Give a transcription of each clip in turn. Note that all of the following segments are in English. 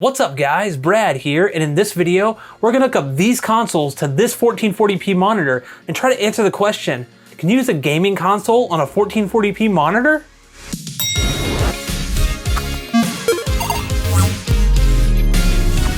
What's up guys, Brad here, and in this video, we're gonna hook up these consoles to this 1440p monitor and try to answer the question, can you use a gaming console on a 1440p monitor?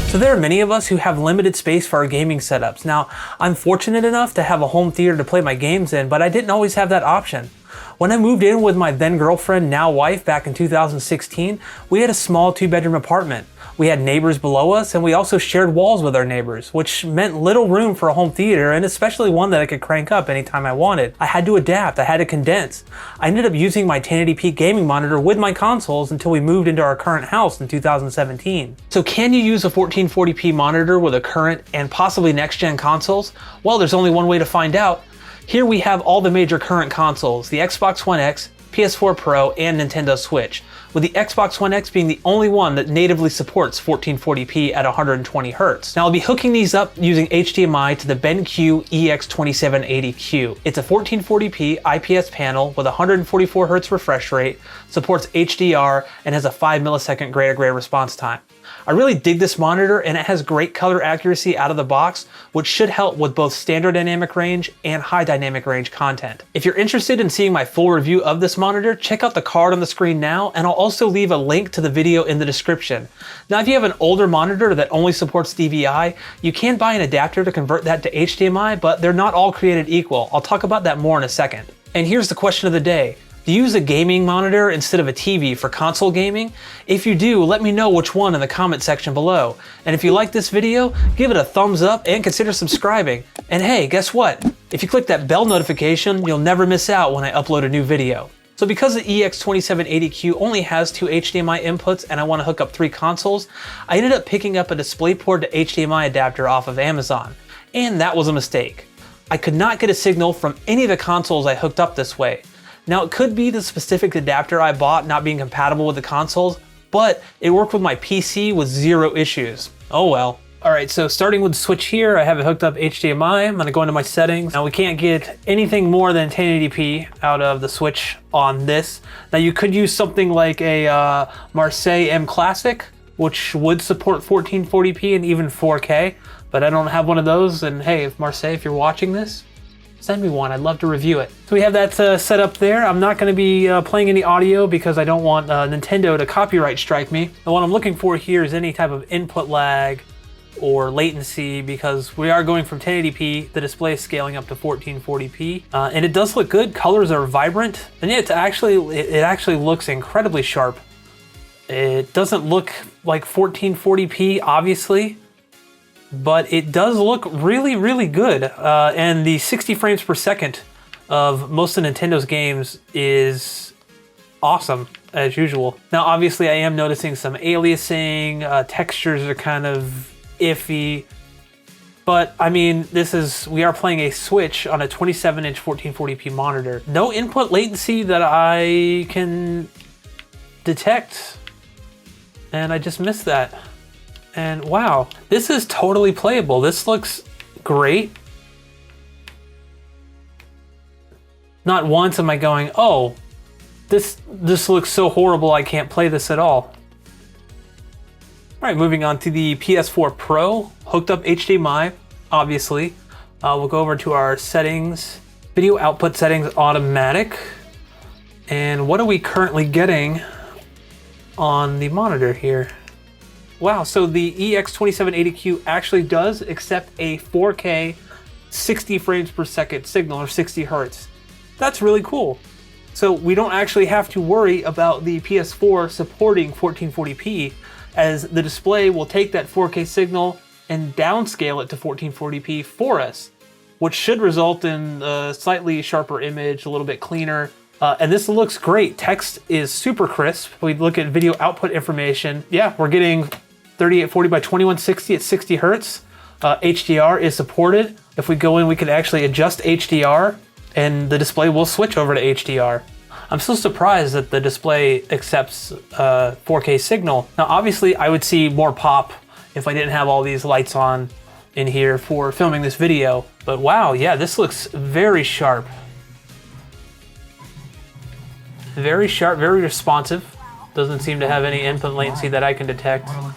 So there are many of us who have limited space for our gaming setups. Now, I'm fortunate enough to have a home theater to play my games in, but I didn't always have that option. When I moved in with my then girlfriend, now wife, back in 2016, we had a small 2-bedroom apartment. We had neighbors below us, and we also shared walls with our neighbors, which meant little room for a home theater, and especially one that I could crank up anytime I wanted. I had to adapt, I had to condense. I ended up using my 1080p gaming monitor with my consoles until we moved into our current house in 2017. So can you use a 1440p monitor with a current and possibly next-gen consoles? Well, there's only one way to find out. Here we have all the major current consoles, the Xbox One X, PS4 Pro, and Nintendo Switch, with the Xbox One X being the only one that natively supports 1440p at 120 Hz. Now I'll be hooking these up using HDMI to the BenQ EX2780Q. It's a 1440p IPS panel with 144 Hz refresh rate, supports HDR, and has a 5 millisecond gray to gray response time. I really dig this monitor, and it has great color accuracy out of the box, which should help with both standard dynamic range and high dynamic range content. If you're interested in seeing my full review of this monitor, check out the card on the screen now, and I'll also leave a link to the video in the description. Now, if you have an older monitor that only supports DVI, you can buy an adapter to convert that to HDMI, but they're not all created equal. I'll talk about that more in a second. And here's the question of the day. Do you use a gaming monitor instead of a TV for console gaming? If you do, let me know which one in the comment section below. And if you like this video, give it a thumbs up and consider subscribing. And hey, guess what? If you click that bell notification, you'll never miss out when I upload a new video. So because the EX2780Q only has 2 HDMI inputs and I want to hook up 3 consoles, I ended up picking up a DisplayPort to HDMI adapter off of Amazon. And that was a mistake. I could not get a signal from any of the consoles I hooked up this way. Now, it could be the specific adapter I bought not being compatible with the consoles, but it worked with my PC with 0 issues. Oh well. All right, so starting with the Switch here, I have it hooked up HDMI. I'm gonna go into my settings. Now, we can't get anything more than 1080p out of the Switch on this. Now, you could use something like a Marseille M Classic, which would support 1440p and even 4K, but I don't have one of those. And hey, if Marseille, if you're watching this, send me one, I'd love to review it. So we have that set up there. I'm not gonna be playing any audio because I don't want Nintendo to copyright strike me. And what I'm looking for here is any type of input lag or latency, because we are going from 1080p, the display is scaling up to 1440p. And it does look good, colors are vibrant. And yeah, it actually looks incredibly sharp. It doesn't look like 1440p, obviously, but it does look really, really good. And the 60 frames per second of most of Nintendo's games is awesome, as usual. Now, obviously, I am noticing some aliasing, textures are kind of iffy, but I mean, we are playing a Switch on a 27-inch 1440p monitor. No input latency that I can detect, and I just missed that. And wow, this is totally playable. This looks great. Not once am I going, oh, this looks so horrible, I can't play this at all. All right, moving on to the PS4 Pro, hooked up HDMI, obviously. We'll go over to our settings, video output settings, automatic. And what are we currently getting on the monitor here? Wow, so the EX2780Q actually does accept a 4K 60 frames per second signal, or 60 Hertz. That's really cool. So we don't actually have to worry about the PS4 supporting 1440p, as the display will take that 4K signal and downscale it to 1440p for us, which should result in a slightly sharper image, a little bit cleaner. And this looks great. Text is super crisp. We look at video output information. Yeah, we're getting 3840 by 2160 at 60 Hertz. HDR is supported. If we go in, we can actually adjust HDR and the display will switch over to HDR. I'm so surprised that the display accepts 4K signal. Now, obviously, I would see more pop if I didn't have all these lights on in here for filming this video. But wow, yeah, this looks very sharp. Very sharp, very responsive. Doesn't seem to have any input latency that I can detect. Try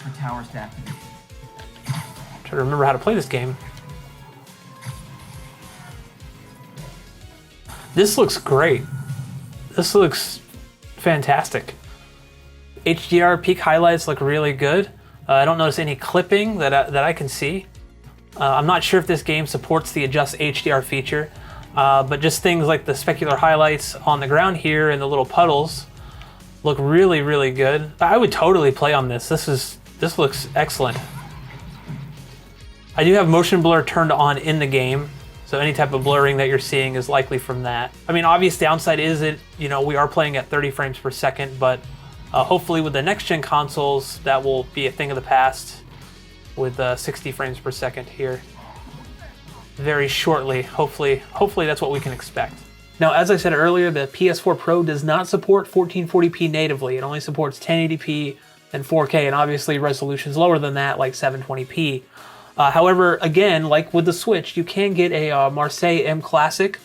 to remember how to play this game. This looks great. This looks fantastic. HDR peak highlights look really good. I don't notice any clipping that I can see. I'm not sure if this game supports the adjust HDR feature, but just things like the specular highlights on the ground here and the little puddles look really, really good. I would totally play on this. This looks excellent. I do have motion blur turned on in the game, so any type of blurring that you're seeing is likely from that. I mean, obvious downside is we are playing at 30 frames per second, but hopefully with the next gen consoles, that will be a thing of the past with 60 frames per second here very shortly. Hopefully that's what we can expect. Now, as I said earlier, the PS4 Pro does not support 1440p natively. It only supports 1080p and 4K, and obviously resolutions lower than that, like 720p. However, again, like with the Switch, you can get a Marseille M Classic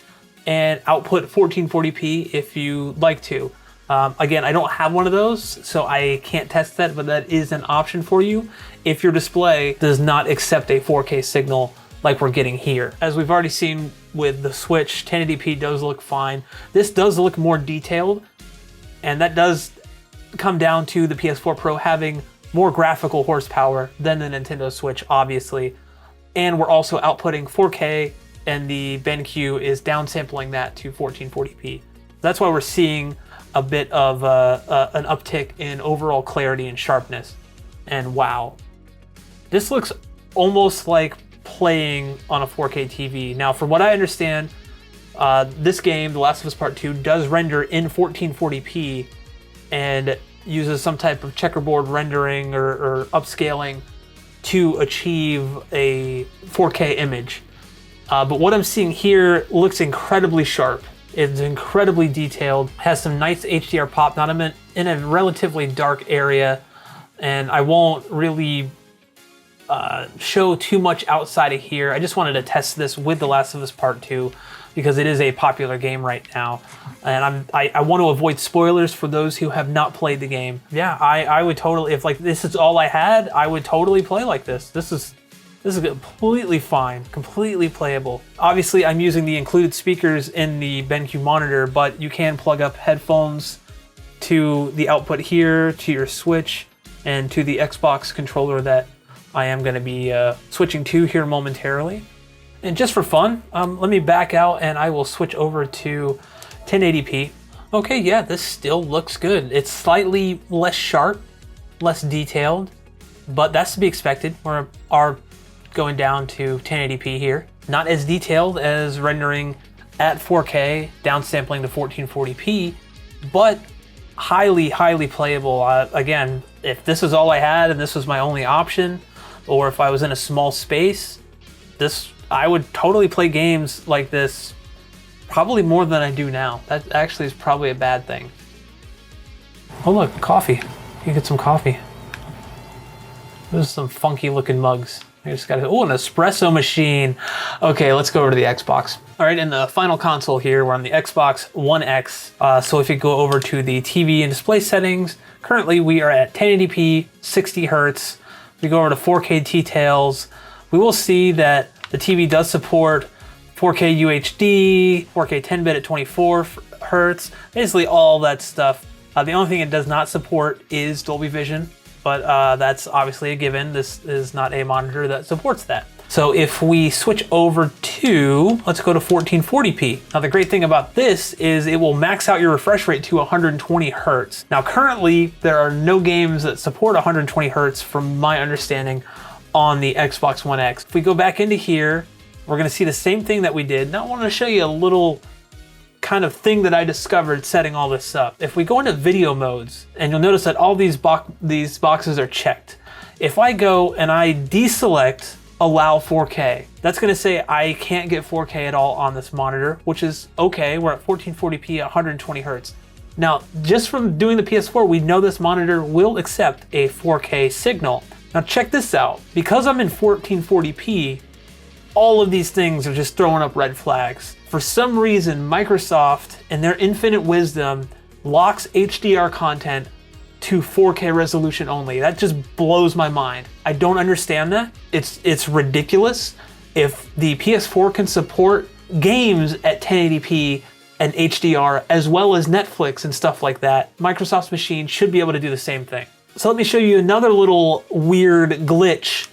and output 1440p if you like to. Again, I don't have one of those, so I can't test that, but that is an option for you if your display does not accept a 4K signal like we're getting here. As we've already seen with the Switch, 1080p does look fine. This does look more detailed, and that does come down to the PS4 Pro having more graphical horsepower than the Nintendo Switch, obviously. And we're also outputting 4K, and the BenQ is downsampling that to 1440p. That's why we're seeing a bit of an uptick in overall clarity and sharpness. And wow, this looks almost like playing on a 4K TV. Now, from what I understand, this game, The Last of Us Part 2, does render in 1440p and uses some type of checkerboard rendering or upscaling to achieve a 4K image. But what I'm seeing here looks incredibly sharp. It's incredibly detailed, has some nice HDR pop. Now I'm in a relatively dark area, and I won't really show too much outside of here. I just wanted to test this with The Last of Us Part 2 because it is a popular game right now, and I want to avoid spoilers for those who have not played the game. Yeah, I would totally, if like this is all I had, I would totally play like this. This is completely fine, completely playable. Obviously, I'm using the included speakers in the BenQ monitor, but you can plug up headphones to the output here, to your Switch, and to the Xbox controller that I am going to be switching to here momentarily. And just for fun, let me back out and I will switch over to 1080p. Okay, yeah, this still looks good. It's slightly less sharp, less detailed, but that's to be expected. We are going down to 1080p here. Not as detailed as rendering at 4K, downsampling to 1440p, but highly, highly playable. Again, if this is all I had and this was my only option, or if I was in a small space, I would totally play games like this probably more than I do now. That actually is probably a bad thing. Oh look, coffee. You get some coffee. Those are some funky looking mugs. I just got an espresso machine. Okay, let's go over to the Xbox. All right, in the final console here, we're on the Xbox One X. So if you go over to the TV and display settings, currently we are at 1080p, 60 hertz. If we go over to 4K details, we will see that the TV does support 4K UHD, 4K 10-bit at 24 hertz, basically all that stuff. The only thing it does not support is Dolby Vision, but that's obviously a given. This is not a monitor that supports that. So if we switch over to, let's go to 1440p. Now the great thing about this is it will max out your refresh rate to 120 hertz. Now currently there are no games that support 120 hertz from my understanding on the Xbox One X. If we go back into here, we're gonna see the same thing that we did. Now I wanna show you a little kind of thing that I discovered setting all this up. If we go into video modes, and you'll notice that all these boxes are checked. If I go and I deselect allow 4K, that's gonna say I can't get 4K at all on this monitor, which is okay. We're at 1440p at 120 hertz. Now, just from doing the PS4, we know this monitor will accept a 4K signal. Now check this out. Because I'm in 1440p, all of these things are just throwing up red flags. For some reason, Microsoft, in their infinite wisdom, locks HDR content to 4K resolution only. That just blows my mind. I don't understand that. It's ridiculous. If the PS4 can support games at 1080p and HDR, as well as Netflix and stuff like that, Microsoft's machine should be able to do the same thing. So let me show you another little weird glitch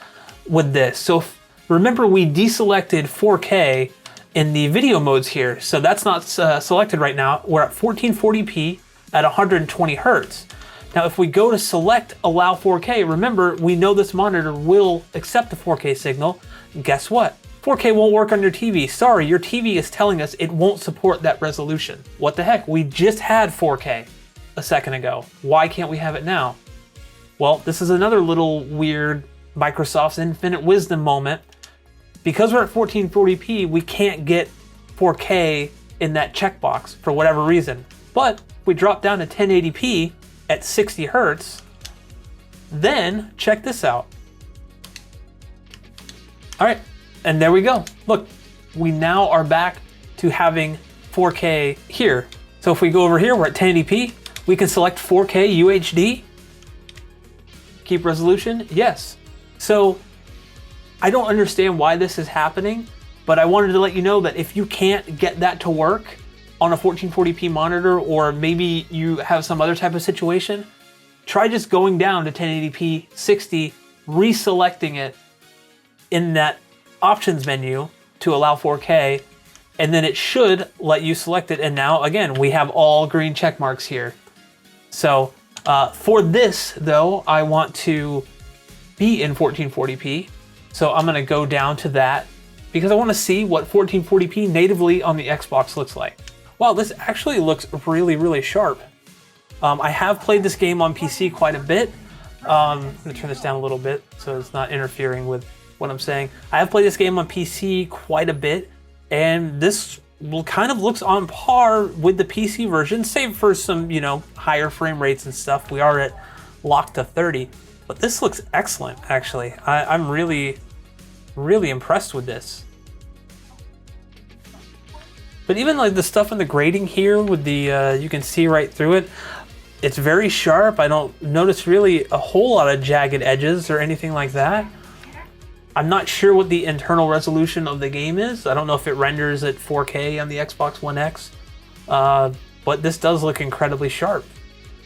with this. So remember, we deselected 4K in the video modes here. So that's not selected right now. We're at 1440p at 120 Hertz. Now, if we go to select allow 4K, remember, we know this monitor will accept the 4K signal. And guess what? 4K won't work on your TV. Sorry, your TV is telling us it won't support that resolution. What the heck? We just had 4K a second ago. Why can't we have it now? Well, this is another little weird Microsoft's infinite wisdom moment. Because we're at 1440p, we can't get 4K in that checkbox for whatever reason. But we drop down to 1080p at 60 Hertz, then check this out. All right, and there we go. Look, we now are back to having 4K here. So if we go over here, we're at 1080p. We can select 4K UHD. Keep resolution, yes. So I don't understand why this is happening, but I wanted to let you know that if you can't get that to work on a 1440p monitor, or maybe you have some other type of situation, try just going down to 1080p 60, reselecting it in that options menu to allow 4K, and then it should let you select it. And now again, we have all green check marks here. So for this though, I want to be in 1440p. So I'm gonna go down to that because I wanna see what 1440p natively on the Xbox looks like. Wow, this actually looks really, really sharp. I have played this game on PC quite a bit. I'm gonna turn this down a little bit so it's not interfering with what I'm saying. I have played this game on PC quite a bit, and this kind of looks on par with the PC version, save for some, higher frame rates and stuff. We are at locked to 30, but this looks excellent, actually. I'm really, really impressed with this. But even like the stuff in the grading here with the, you can see right through it. It's very sharp. I don't notice really a whole lot of jagged edges or anything like that. I'm not sure what the internal resolution of the game is. I don't know if it renders at 4K on the Xbox One X, but this does look incredibly sharp.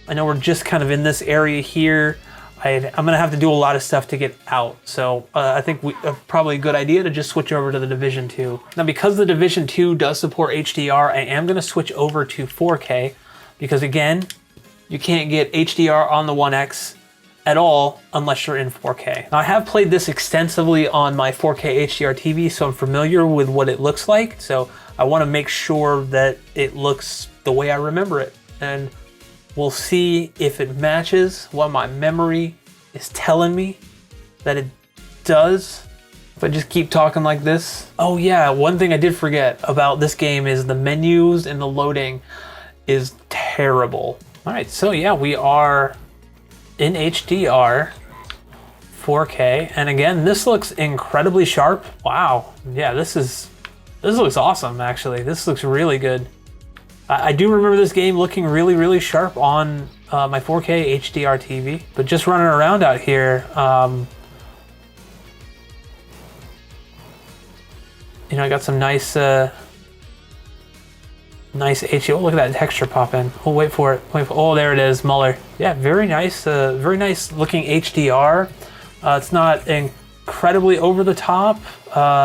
I know we're just kind of in this area here. I'm gonna have to do a lot of stuff to get out. So I think probably a good idea to just switch over to the Division 2. Now, because the Division 2 does support HDR, I am gonna switch over to 4K because again, you can't get HDR on the One X at all unless you're in 4K. Now, I have played this extensively on my 4K HDR TV, so I'm familiar with what it looks like. So I wanna make sure that it looks the way I remember it. And we'll see if it matches what my memory is telling me that it does. If I just keep talking like this. Oh yeah, one thing I did forget about this game is the menus and the loading is terrible. All right, so yeah, we are in HDR 4K. And again, this looks incredibly sharp. Wow, yeah, this looks awesome, actually. This looks really good. I do remember this game looking really, really sharp on my 4K HDR TV, but just running around out here, I got some nice HDR. Oh, look at that texture pop in. Oh, wait for it. Oh, there it is, Muller. Yeah, very nice looking HDR. It's not incredibly over the top.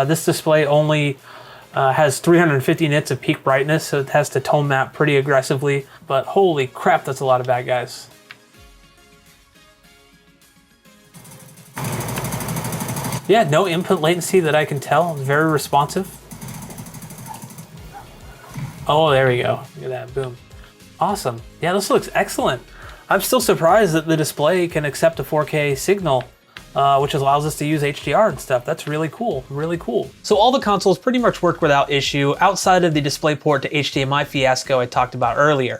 This display only has 350 nits of peak brightness, so it has to tone map pretty aggressively, but holy crap, that's a lot of bad guys. Yeah, no input latency that I can tell, very responsive. Oh, there we go, look at that, boom. Awesome, yeah, this looks excellent. I'm still surprised that the display can accept a 4K signal, which allows us to use HDR and stuff. That's really cool, really cool. So all the consoles pretty much work without issue outside of the DisplayPort to HDMI fiasco I talked about earlier.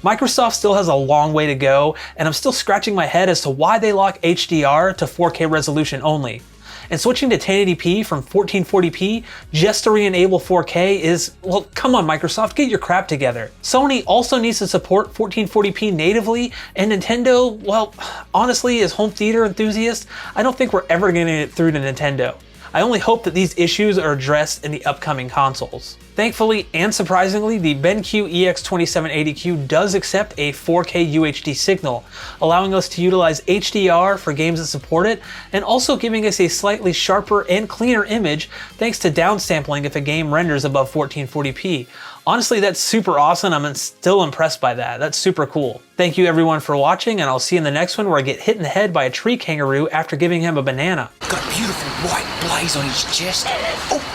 Microsoft still has a long way to go, and I'm still scratching my head as to why they lock HDR to 4K resolution only. and switching to 1080p from 1440p just to re-enable 4K is, well, come on Microsoft, get your crap together. Sony also needs to support 1440p natively, and Nintendo, well, honestly, as home theater enthusiasts, I don't think we're ever gonna get it through to Nintendo. I only hope that these issues are addressed in the upcoming consoles. Thankfully and surprisingly, the BenQ EX2780Q does accept a 4K UHD signal, allowing us to utilize HDR for games that support it, and also giving us a slightly sharper and cleaner image thanks to downsampling if a game renders above 1440p. Honestly, that's super awesome. I'm still impressed by that. That's super cool. Thank you everyone for watching, and I'll see you in the next one where I get hit in the head by a tree kangaroo after giving him a banana. Got a beautiful white blaze on his chest. Oh,